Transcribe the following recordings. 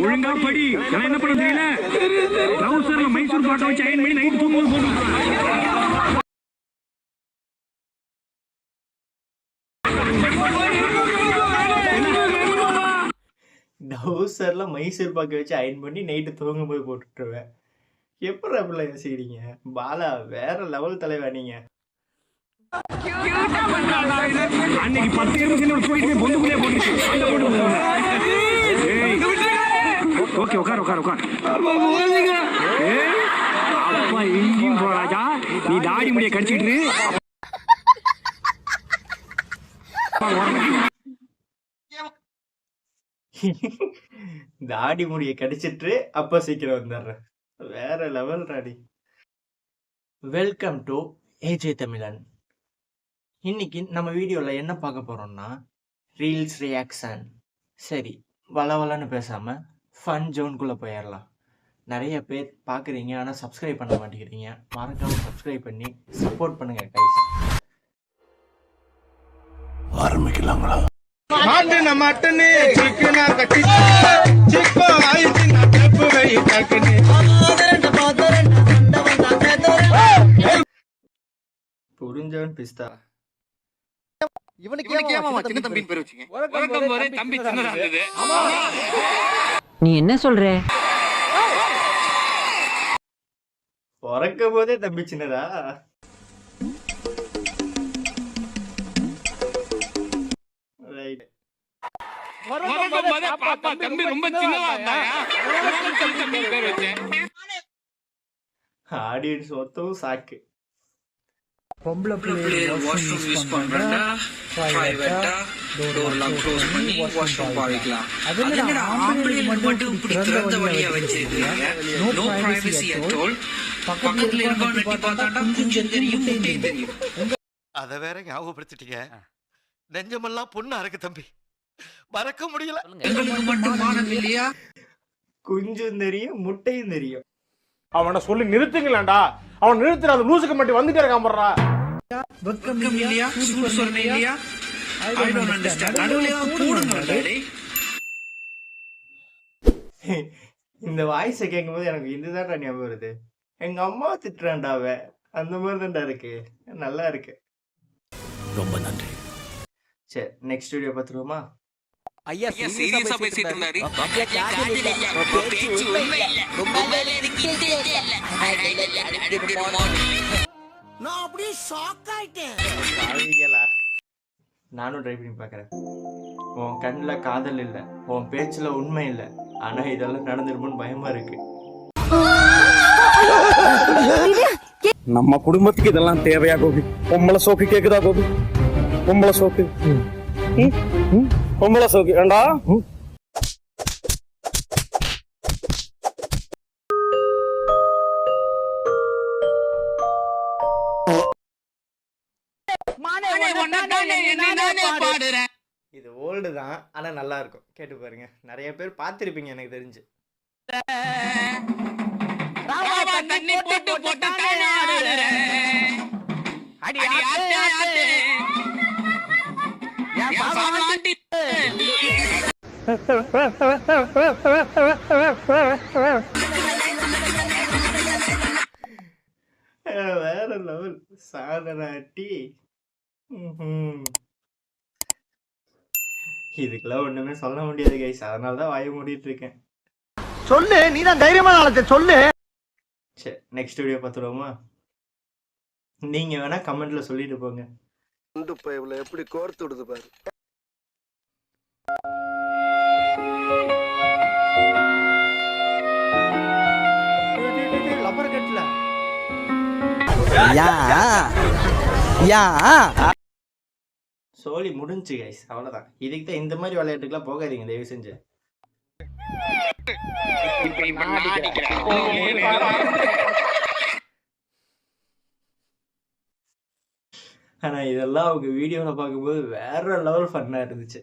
ஒழுங்கா படி. நான் என்ன பண்ண தெரியல. ட்ரவுசர்ல மைசூர் பாட்டை வச்சு அயன் பண்ணி நைட் தூங்கும்போது போட்டு டவுசர்ல மைசூர் பாக்கை வச்சு அயன் பண்ணி நைட்டு தூங்கும் போது போட்டுட்டுருவேன். எப்படி அப்படிலாம் யோசிக்கிறீங்க? பாலா வேற லெவல் தலைவா நீங்க. அன்னைக்கு 10 எருமை போயிட்டு பொந்துக்குள்ளே போட்டுச்சு. ஓகே உட்கார் உட்கார் உட்கார். அப்பா எங்கேயும் போராஜா, நீ தாடி முடிய கடிச்சிட்டு தாடி முடிய கடிச்சிட்டு அப்ப சீக்கிரம் வந்துடுறேன். வேற லெவல் ராடி. வெல்கம் டு ஏஜே தமிழன். இன்னைக்கு நம்ம வீடியோல என்ன பார்க்க போறோம்னா ரீல்ஸ் ரியாக்ஷன். சரி, வளவலன்னு பேசாம ஃபன் ஜோனுக்குள்ள போயிடலாம். நிறைய பேர் பார்க்குறீங்க, ஆனால் சப்ஸ்கிரைப் பண்ண மாட்டேங்கிறீங்க. மறக்காம சப்ஸ்கிரைப் பண்ணி சப்போர்ட் பண்ணுங்க கைஸ். ஆரம்பிக்கலாங்களா? புரிஞ்சவன் பிஸ்தா. நீ என்ன சொல்ற? பிறக்கும் போதே தம்பி சின்னதா? ஆடியன்ஸ் மொத்தம் சாக்கு. பொம்பளை பிள்ளைய வாஷ்ரூம் யூஸ் பண்றடா, பிரைவேட்டா டோர் லாக் க்ளோஸ் பண்ணி வாஷ்ரூம் போய்க்கலாம். அதெல்லாம் ஆம்பளைங்க மட்டும் இப்படி திறந்த வழியா வச்சிருக்கீங்க. No privacy at all. பக்கத்துல இருக்கவங்க நட்டி பார்த்தாடா கொஞ்சம் தெரியும், முட்டை தெரியும். அத வேற ஞாபகப்படுத்திட்டீங்க. நெஞ்சமெல்லாம் பொண்ணு அறக்கு தம்பி, மறக்க முடியல. உங்களுக்கு மட்டும் மானம் இல்லையா? குஞ்சும் தெரியும், முட்டையும் தெரியும். அவனை சொல்லி நிறுத்துங்களேன்டா. அவன் நிறுத்துற அந்த லூசுக்கு மட்டும் வந்துட்டே இருக்கான் போடுறா. வெக்கம் இல்லையா? சூடு சொரணை இல்லையா? I don't understand. நடுவுலயா போடுங்க டேய். இந்த வாய்ஸை கேட்கும்போது எனக்கு இதுதான் ஞாபகம் வருது. எங்க அம்மா திட்டுறான்டா அவ. அந்த மாதிரி தான்டா இருக்கு. நல்லா இருக்கு. ரொம்ப நன்றி. சரி, நெக்ஸ்ட் வீடியோ பார்த்துருவோமா? ஐயா சீரியஸா பேசிட்டு இருந்தாரு. நான் அப்படியே ஷாக் ஆயிட்டேன். நானும் ட்ரை பண்ணி பார்க்கறேன். உன் கண்ணுல காதல் இல்ல, உன் பேச்சுல உண்மை இல்ல, ஆனா இதெல்லாம் நடந்துருமோன்னு பயமா இருக்கு. நம்ம குடும்பத்துக்கு இதெல்லாம் தேவையா கோபி? பொம்பளை சோக்கு கேக்குதா கோபி? பொம்பளை சோக்கு, பொம்பளை சோக்கு ஏண்டா? இது ஓல்டு தான், ஆனா நல்லா இருக்கும். கேட்டு பாருங்க. நிறைய பேர் பார்த்திருப்பீங்க எனக்கு தெரிஞ்சு. வேற லெவல் சாதனாட்டி. இதுக்கெல்லாம் ஒண்ணுமே சொல்ல முடியாது கைஸ். அதனாலதான் வாய மூடிட்டு இருக்கேன். சொல்லு, நீ தான் தைரியமான ஆளத்தை சொல்லு. சரி, நெக்ஸ்ட் வீடியோ பார்த்துருவோமா? நீங்க வேணா கமெண்ட்ல சொல்லிட்டு போங்க. எப்படி கோர்த்து விடுது பாரு. லப்பர் கட்டல. சோலி முடிஞ்சு கைஸ், அவ்வளவுதான். இதுக்கு தான் இந்த மாதிரி விளையாட்டுக்கெல்லாம் போகாதீங்க தயவு செஞ்சு. ஆனா இதெல்லாம் அவங்க வீடியோல பார்க்கும்போது வேற லெவல் ஃபன்னா இருந்துச்சு.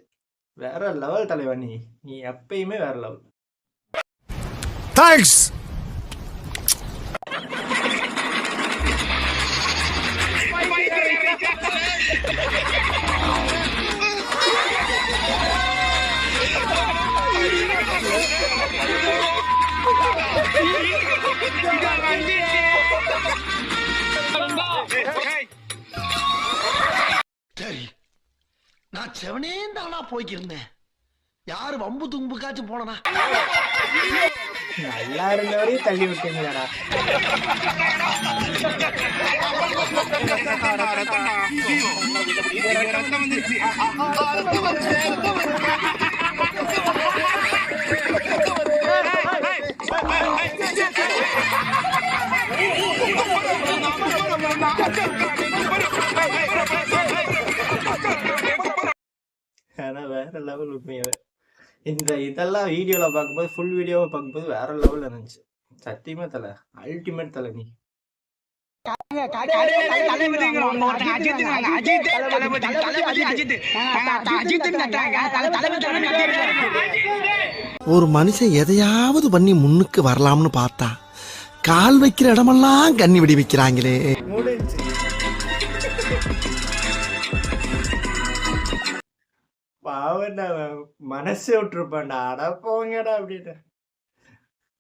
வேற லெவல் தலைவா. நீ எப்பயுமே வேற லெவல். தேங்க்ஸ். நான் செவனே தானா போய்க்கிருந்தேன். யாரு வம்பு தும்புக்காச்சும் போனனா? நல்லா இருந்தவரையும் தள்ளி விட்டீங்களாடா. ஆனா வேற லெவல் உண்மையாவே. இதெல்லாம் வீடியோல பார்க்கும்போது, ஃபுல் வீடியோவை பார்க்கும்போது வேற லெவல்ல இருந்துச்சு. சத்தியமா தல, அல்டிமேட் தல நீ. ஒரு மனுஷன் எதையாவது பண்ணி முன்னுக்கு வரலாம்னு பார்த்தா கால் வைக்கிற இடமெல்லாம் கண்ணி விடி வைக்கிறாங்களே. முடிஞ்சு. பாவண்டா, மனசு விட்டுருப்பான்டா. அட போங்கடா அப்படின்னு.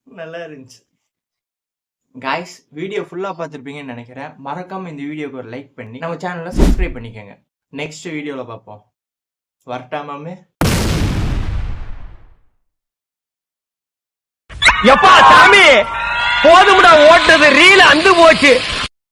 நல்லா இருந்துச்சு. காய்ஸ், வீடியோ ஃபுல்லாக பார்த்துருப்பீங்கன்னு நினைக்கிறேன். மறக்காமல் இந்த வீடியோக்கு ஒரு லைக் பண்ணி நம்ம சேனலை சப்ஸ்கிரைப் பண்ணிக்கோங்க. நெக்ஸ்ட் வீடியோவில் பார்ப்போம். வரட்டாமாமே. எப்பா சாமி, போதும்டா ஓட்டுறது, ரீல் அந்து போச்சு.